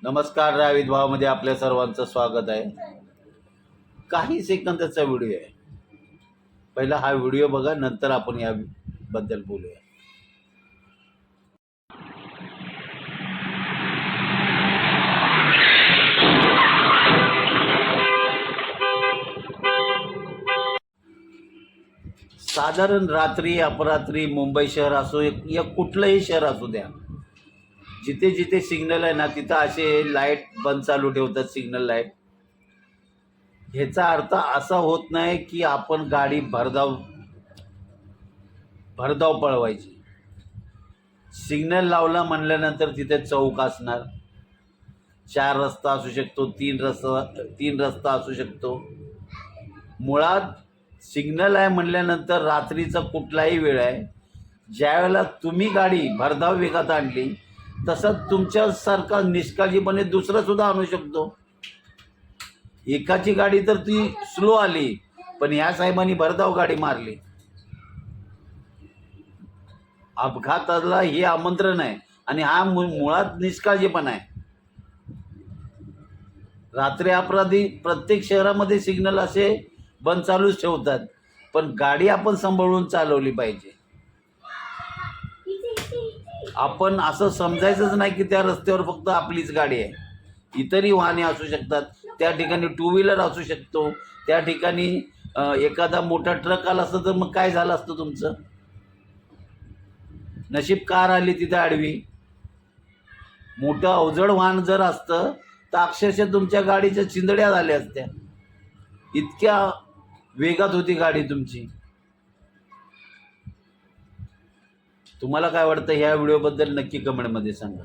नमस्कार. रावित भावामध्ये आपल्या सर्वांचं स्वागत आहे. काही सेकंदाचा व्हिडिओ आहे. पहिला हा व्हिडिओ बघा, नंतर आपण याबद्दल बोलूया. साधारण रात्री अपरात्री मुंबई शहर असो या कुठलंही शहर असू द्या, जिथे जिथे सिग्नल आहे ना तिथं असे लाईट बंद चालू ठेवतात, सिग्नल लाईट. ह्याचा अर्थ असा होत नाही की आपण गाडी भरधाव पळवायची. सिग्नल लावला म्हणल्यानंतर तिथे चौक असणार, 4 रस्ता असू शकतो, 3 रस्ता असू शकतो. मुळात सिग्नल आहे म्हणल्यानंतर रात्रीचा कुठलाही वेळ आहे, ज्यावेळेला तुम्ही गाडी भरधाव वेगात आणली तसंच तुमच्यासारखा निष्काळजीपणे दुसरं सुद्धा आणू शकतो. एकाची गाडी तर ती स्लो आली, पण ह्या साहेबांनी भरधाव गाडी मारली. अपघाताला हे आमंत्रण आहे आणि हा मुळात निष्काळजीपणा आहे. रात्री अपराधी प्रत्येक शहरामध्ये सिग्नल असे बंद चालूच ठेवतात, पण गाडी आपण सांभाळून चालवली पाहिजे. आपण असं समजायचंच नाही की त्या रस्त्यावर फक्त आपलीच गाडी आहे. इतरही वाहने असू शकतात, त्या ठिकाणी 2 व्हीलर असू शकतो, त्या ठिकाणी एखादा मोठा ट्रक आला असतं तर मग काय झालं असतं तुमचं? नशीब कार आली तिथे आडवी. मोठं अवजड वाहन जर असतं तर अक्षरशः तुमच्या गाडीच्या चिंदड्या झाल्या असत्या, इतक्या वेगात होती गाडी तुमची. तुम्हाला काय वाटतं ह्या व्हिडिओबद्दल नक्की कमेंटमध्ये सांगा.